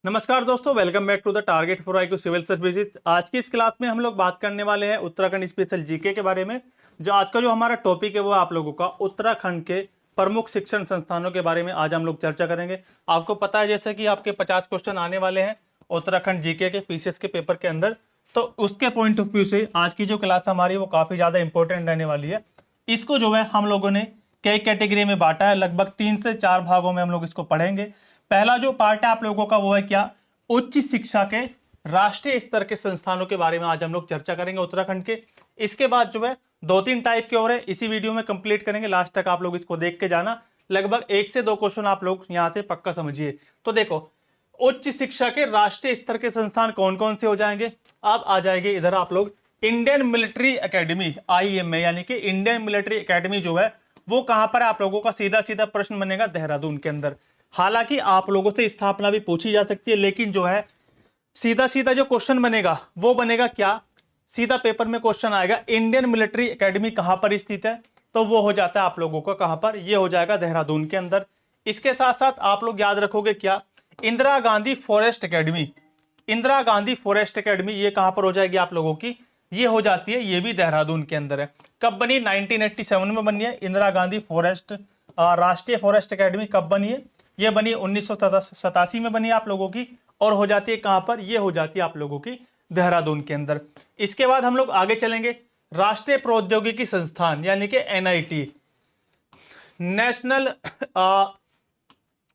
नमस्कार दोस्तों, welcome back to the target for IQ civil services. आज की इस क्लास में हम लोग बात करने वाले हैं उत्तराखंड स्पेशल जीके के बारे में। जो आज का जो हमारा टॉपिक है वो आप लोगों का उत्तराखंड के प्रमुख शिक्षण संस्थानों के बारे में आज हम लोग चर्चा करेंगे। आपको पता है जैसे कि आपके 50 क्वेश्चन आने वाले हैं उत्तराखंड जीके के पीसीएस के पेपर के अंदर, तो उसके पॉइंट ऑफ व्यू से आज की जो क्लास हमारी वो काफी ज्यादा इंपॉर्टेंट रहने वाली है। इसको जो है हम लोगों ने कई कैटेगरी में बांटा है, लगभग 3 से 4 भागों में हम लोग इसको पढ़ेंगे। पहला जो पार्ट है आप लोगों का वो है क्या, उच्च शिक्षा के राष्ट्रीय स्तर के संस्थानों के बारे में आज हम लोग चर्चा करेंगे उत्तराखंड के। इसके बाद जो है 2-3 टाइप के और है, इसी वीडियो में कंप्लीट करेंगे। लास्ट तक आप लोग इसको देख के जाना, लगभग 1 से 2 क्वेश्चन आप लोग यहां से पक्का समझिए। तो देखो, उच्च शिक्षा के राष्ट्रीय स्तर के संस्थान कौन कौन से हो जाएंगे। अब आ जाएंगे इधर आप लोग इंडियन मिलिट्री एकेडमी IMA, यानी कि इंडियन मिलिट्री एकेडमी जो है वो कहां पर है आप लोगों का। सीधा सीधा प्रश्न बनेगा देहरादून के अंदर। हालांकि आप लोगों से स्थापना भी पूछी जा सकती है, लेकिन जो है सीधा सीधा जो क्वेश्चन बनेगा वो बनेगा क्या, सीधा पेपर में क्वेश्चन आएगा इंडियन मिलिट्री एकेडमी कहां पर स्थित है, तो वो हो जाता है आप लोगों का कहां पर, ये हो जाएगा देहरादून के अंदर। इसके साथ साथ आप लोग याद रखोगे क्या, Indira Gandhi forest academy, Indira Gandhi forest academy ये कहां पर हो जाएगी आप लोगों की, ये हो जाती है, ये भी देहरादून के अंदर है। कब बनी, 1987 में बनी है इंदिरा गांधी फॉरेस्ट राष्ट्रीय फॉरेस्ट एकेडमी। कब बनी है, ये बनी 1987 में बनी आप लोगों की, और हो जाती है कहां पर, ये हो जाती है आप लोगों की देहरादून के अंदर। इसके बाद हम लोग आगे चलेंगे, राष्ट्रीय प्रौद्योगिकी संस्थान यानी कि NIT, national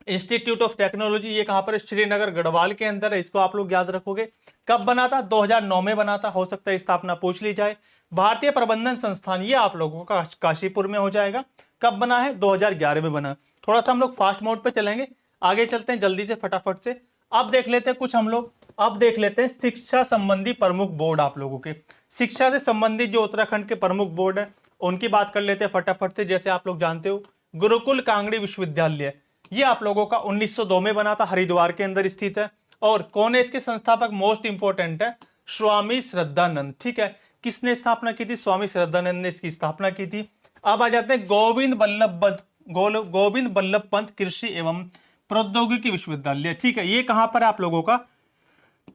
institute of technology, ये कहां पर, श्रीनगर गढ़वाल के अंदर है। इसको आप लोग याद रखोगे। कब बना था, 2009 में बना था, हो सकता है स्थापना पूछ ली जाए। भारतीय प्रबंधन संस्थान ये आप लोगों का काशीपुर में हो जाएगा। कब बना है, 2011 में बना। थोड़ा सा हम लोग फास्ट मोड पे चलेंगे, आगे चलते हैं जल्दी से फटाफट से। अब देख लेते हैं कुछ हम लोग, अब देख लेते हैं शिक्षा संबंधी प्रमुख बोर्ड आप लोगों के। शिक्षा से संबंधित जो उत्तराखंड के प्रमुख बोर्ड है उनकी बात कर लेते हैं फटाफट से। जैसे आप लोग जानते हो गुरुकुल कांगड़ी विश्वविद्यालय, ये आप लोगों का 1902 में बना था, हरिद्वार के अंदर स्थित है। और कौन है इसके संस्थापक, मोस्ट इंपोर्टेंट है स्वामी श्रद्धानंद। ठीक है, किसने स्थापना की थी, स्वामी श्रद्धानंद ने इसकी स्थापना की थी। अब आ जाते हैं गोविंद बल्लभ पंत कृषि एवं प्रौद्योगिकी विश्वविद्यालय। ठीक है, ये कहां पर है आप लोगों का,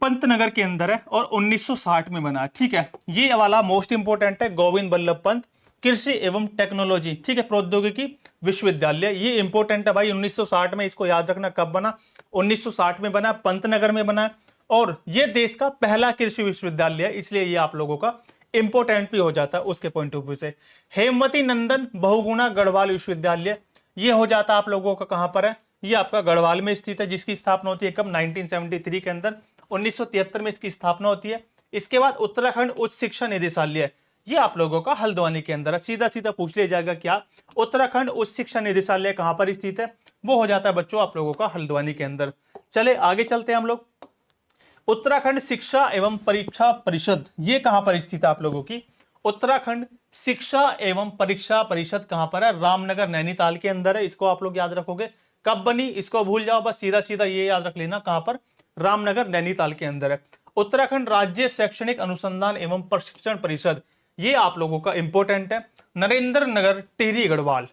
पंतनगर के अंदर है, और 1960 में बना है। ठीक है, ये वाला मोस्ट इंपोर्टेंट है, गोविंद बल्लभ पंत कृषि एवं टेक्नोलॉजी, ठीक है, प्रौद्योगिकी विश्वविद्यालय, ये इंपॉर्टेंट है भाई। 1960 में, इसको याद रखना, कब बना, 1960 में बना, पंतनगर में बना, और ये देश का पहला कृषि विश्वविद्यालय है, इसलिए ये आप लोगों का इंपॉर्टेंट भी हो जाता है उसके पॉइंट ऑफ व्यू से। हेमवती नंदन बहुगुणा गढ़वाल विश्वविद्यालय, ये हो जाता है आप लोगों का कहां पर है, ये आपका गढ़वाल में स्थित है, जिसकी स्थापना होती है कब, 1973 के अंदर, 1973 में इसकी स्थापना होती है। इसके बाद उत्तराखंड उच्च शिक्षा निदेशालय, ये आप लोगों का हल्द्वानी के अंदर है। सीधा सीधा पूछ लिया जाएगा क्या, उत्तराखंड उच्च शिक्षा निदेशालय कहां पर स्थित है, वो हो जाता है बच्चों आप लोगों का हल्द्वानी के अंदर। चले आगे चलते हैं हम लोग, उत्तराखंड शिक्षा एवं परीक्षा परिषद, ये कहां पर स्थित है आप लोगों की, उत्तराखंड शिक्षा एवं परीक्षा परिषद कहां पर है, रामनगर नैनीताल के अंदर है। इसको आप लोग याद रखोगे। कब बनी, इसको भूल जाओ, बस सीधा सीधा ये याद रख लेना, कहां पर, रामनगर नैनीताल के अंदर है। उत्तराखंड राज्य शैक्षणिक अनुसंधान एवं प्रशिक्षण परिषद, ये आप लोगों का इंपॉर्टेंट है, नरेंद्र नगर टिहरी गढ़वाल,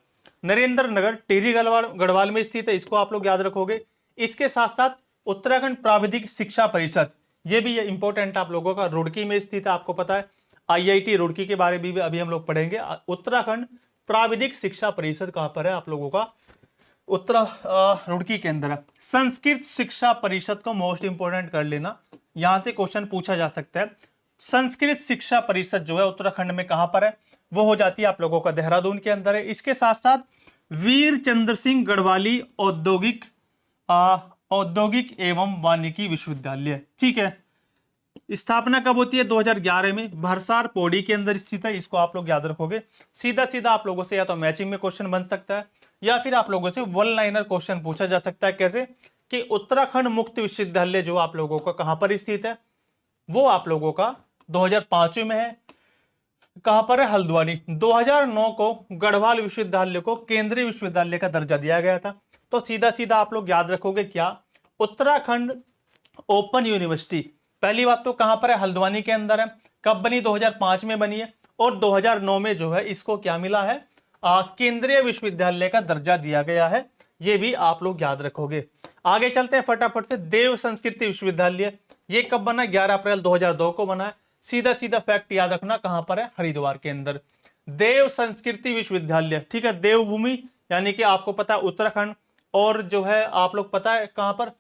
नरेंद्र नगर टिहरी गढ़वाल में स्थित है, इसको आप लोग याद रखोगे। इसके साथ साथ उत्तराखंड प्राविधिक शिक्षा परिषद, ये भी इंपॉर्टेंट आप लोगों का, रुड़की में स्थित है, आपको पता है IIT रुड़की के बारे में भी अभी हम लोग पढ़ेंगे। उत्तराखंड प्राविधिक शिक्षा परिषद कहां पर है आप लोगों का, रुड़की के अंदर है। संस्कृत शिक्षा परिषद को मोस्ट इंपोर्टेंट कर लेना, यहां से क्वेश्चन पूछा जा सकता है। संस्कृत शिक्षा परिषद जो है उत्तराखंड में कहां पर है, वो हो जाती है आप लोगों का देहरादून के अंदर है। इसके साथ साथ वीर चंद्र सिंह गढ़वाली औद्योगिक एवं वानिकी विश्वविद्यालय, ठीक है, स्थापना कब होती है, 2011 में, भरसार पौड़ी के अंदर स्थित है, इसको आप लोग याद रखोगे। सीधा सीधा आप लोगों से या तो मैचिंग में क्वेश्चन बन सकता है, या फिर आप लोगों से वन लाइनर क्वेश्चन पूछा जा सकता है। कैसे कि उत्तराखंड मुक्त विश्वविद्यालय जो आप लोगों का कहां पर स्थित है, वो आप लोगों का 2005 में है, कहां पर है, हल्द्वानी। 2009 को गढ़वाल विश्वविद्यालय को केंद्रीय विश्वविद्यालय का दर्जा दिया गया था। तो सीधा सीधा आप लोग याद रखोगे क्या, उत्तराखंड ओपन यूनिवर्सिटी, पहली बात तो कहां पर है, हल्द्वानी के अंदर है। कब बनी, 2005 में बनी है, और 2009 में जो है इसको क्या मिला है, केंद्रीय विश्वविद्यालय का दर्जा दिया गया है, ये भी आप लोग याद रखोगे। आगे चलते हैं फटाफट से। देव संस्कृति विश्वविद्यालय ये कब बना? 11 अप्रैल 2002 को बना है। सीधा सीधा फैक्ट याद रखना, कहां पर है? हरिद्वार के अंदर देव संस्कृति विश्वविद्यालय, ठीक है। देवभूमि यानी कि आपको पता है उत्तराखंड, और जो है आप लोग पता है कहां पर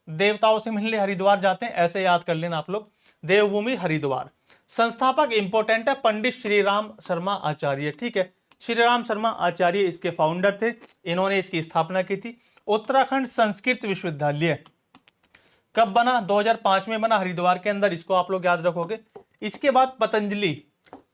देवताओं से मिलने हरिद्वार जाते हैं, ऐसे याद कर लेना आप लोग, देवभूमि हरिद्वार। संस्थापक इंपॉर्टेंट है, पंडित श्रीराम शर्मा आचार्य, ठीक है। श्रीराम शर्मा आचार्य इसके फाउंडर थे, इन्होंने इसकी स्थापना की थी। उत्तराखंड संस्कृत विश्वविद्यालय कब बना? 2005 में बना, हरिद्वार के अंदर, इसको आप लोग याद रखोगे। इसके बाद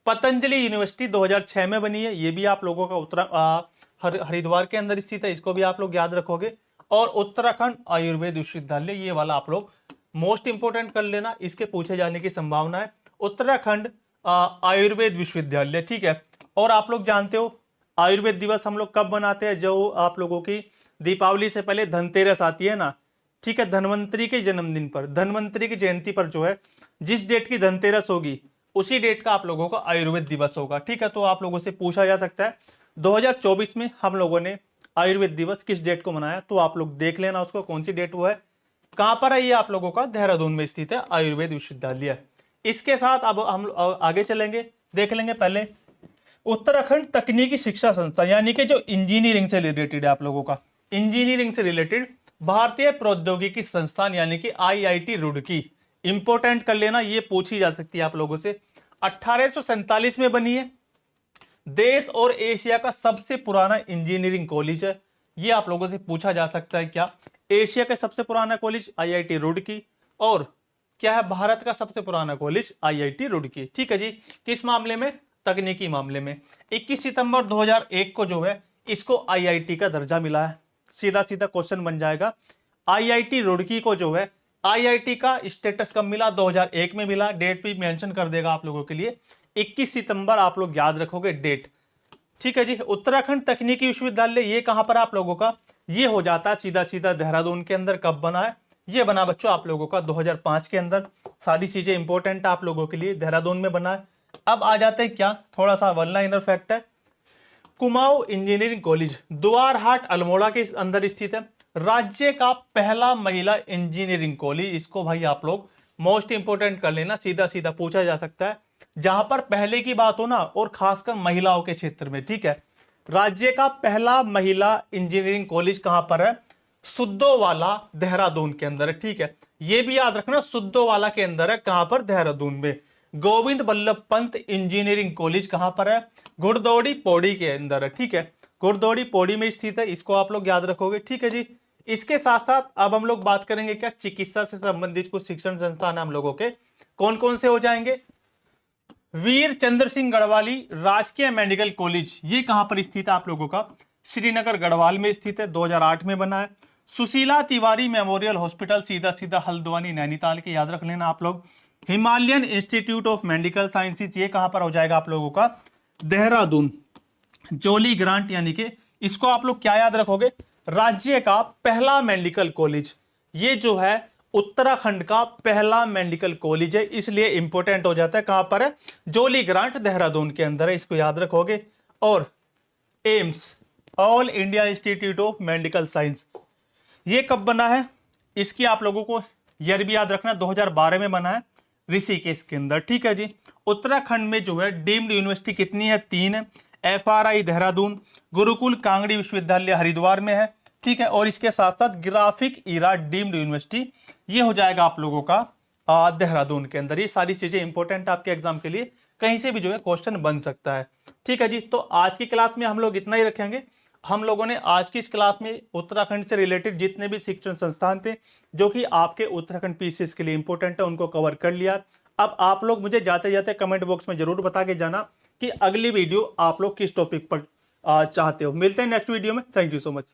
पतंजलि यूनिवर्सिटी 2006 में बनी है, ये भी आप लोगों का हरिद्वार के अंदर स्थित है, इसको भी आप लोग याद रखोगे। और उत्तराखंड आयुर्वेद विश्वविद्यालय, ये वाला आप लोग मोस्ट इंपोर्टेंट कर लेना, इसके पूछे जाने की संभावना है। उत्तराखंड आयुर्वेद विश्वविद्यालय, ठीक है। और आप लोग जानते हो आयुर्वेद दिवस हम लोग कब मनाते हैं? जो आप लोगों की दीपावली से पहले धनतेरस आती है ना, ठीक है, धनवंतरी के जन्मदिन पर, धनवंतरी की जयंती पर जो है जिस डेट की धनतेरस होगी उसी डेट का आप लोगों का आयुर्वेद दिवस होगा, ठीक है। तो आप लोगों से पूछा जा सकता है 2024 में हम लोगों ने आयुर्वेद दिवस किस डेट को मनाया, तो आप लोग देख लेना उसको, कौन सी डेट वो है, कहां पर है, ये आप लोगों का देहरादून में स्थित है आयुर्वेद विश्वविद्यालय। इसके साथ अब हम आगे चलेंगे, देख लेंगे पहले उत्तराखंड तकनीकी शिक्षा संस्थान, यानी कि जो इंजीनियरिंग से रिलेटेड है आप लोगों का, इंजीनियरिंग से रिलेटेड भारतीय प्रौद्योगिकी संस्थान यानी कि आईआईटी रुड़की, इंपोर्टेंट कर लेना, ये पूछी जा सकती है आप लोगों से। 1847 में बनी है, देश और एशिया का सबसे पुराना इंजीनियरिंग कॉलेज है, ये आप लोगों से पूछा जा सकता है। क्या एशिया का सबसे पुराना कॉलेज आईआईटी रुड़की, और क्या है भारत का सबसे पुराना कॉलेज आईआईटी रुड़की, ठीक है जी। किस मामले में? तकनीकी मामले में। 21 सितंबर 2001 को जो है इसको आईआईटी का दर्जा मिला है। सीधा सीधा क्वेश्चन बन जाएगा, आईआईटी रुड़की को जो है आईआईटी का स्टेटस कब मिला? 2001 में मिला। डेट भी मेंशन कर देगा आप लोगों के लिए, 21 सितंबर आप लोग याद रखोगे डेट, ठीक है जी। उत्तराखंड तकनीकी विश्वविद्यालय ये कहां पर आप लोगों का? ये हो जाता है सीधा सीधा देहरादून के अंदर। कब बना है? ये बना बच्चों आप लोगों का 2005 के अंदर। सारी चीजें इंपॉर्टेंट आप लोगों के लिए, देहरादून में बना है। अब आ जाते हैं क्या, थोड़ा सा वन लाइनर फैक्ट है। कुमाऊं इंजीनियरिंग कॉलेज द्वारहाट अल्मोड़ा के अंदर स्थित है, राज्य का पहला महिला इंजीनियरिंग कॉलेज। इसको भाई आप लोग मोस्ट इंपोर्टेंट कर लेना, सीधा सीधा पूछा जा सकता है जहां पर पहले की बात हो ना, और खासकर महिलाओं के क्षेत्र में, ठीक है। राज्य का पहला महिला इंजीनियरिंग कॉलेज कहां पर है? सुद्धोवाला देहरादून के अंदर है, ठीक है। ये भी याद रखना सुद्धोवाला के अंदर है, कहां पर? देहरादून में। गोविंद बल्लभ पंत इंजीनियरिंग कॉलेज कहां पर है? घुड़दौड़ी पौड़ी के अंदर है, ठीक है। घुड़दौड़ी पौड़ी में स्थित है, इसको आप लोग याद रखोगे, ठीक है जी। इसके साथ साथ अब हम लोग बात करेंगे क्या, चिकित्सा से संबंधित कुछ शिक्षण संस्थान हम लोगों के कौन कौन से हो जाएंगे। वीर चंद्र सिंह गढ़वाली राजकीय मेडिकल कॉलेज, ये कहां पर स्थित है आप लोगों का? श्रीनगर गढ़वाल में स्थित है, 2008 में बना है। सुशीला तिवारी मेमोरियल हॉस्पिटल, सीधा सीधा हल्द्वानी नैनीताल के, याद रख लेना आप लोग। Himalayan institute of medical sciences, ये कहां पर हो जाएगा आप लोगों का? देहरादून। जोली ग्रांट यानी कि इसको आप लोग क्या याद रखोगे? राज्य का पहला मेडिकल कॉलेज, ये जो है उत्तराखंड का पहला मेडिकल कॉलेज है, इसलिए इंपॉर्टेंट हो जाता है। कहां पर है? जोली ग्रांट देहरादून के अंदर है, इसको याद रखोगे। और AIIMS all India institute of medical science, ये कब बना है? इसकी आप लोगों को ईयर भी याद रखना, 2012 में बना है, ऋषिकेश के अंदर, ठीक है जी। उत्तराखंड में जो है डीम्ड यूनिवर्सिटी कितनी है? 3 है। एफआरआई देहरादून, गुरुकुल कांगड़ी विश्वविद्यालय हरिद्वार में है, ठीक है। और इसके साथ साथ ग्राफिक इरा डीम्ड यूनिवर्सिटी, ये हो जाएगा आप लोगों का देहरादून के अंदर। ये सारी चीजें इंपॉर्टेंट आपके एग्जाम के लिए, कहीं से भी जो है क्वेश्चन बन सकता है, ठीक है जी। तो आज की क्लास में हम लोग इतना ही रखेंगे। हम लोगों ने आज की इस क्लास में उत्तराखंड से रिलेटेड जितने भी शिक्षण संस्थान थे जो कि आपके उत्तराखंड पीसीएस के लिए इंपॉर्टेंट है, उनको कवर कर लिया। अब आप लोग मुझे जाते जाते कमेंट बॉक्स में जरूर बता के जाना कि अगली वीडियो आप लोग किस टॉपिक पर चाहते हो। मिलते हैं नेक्स्ट वीडियो में। Thank you so much.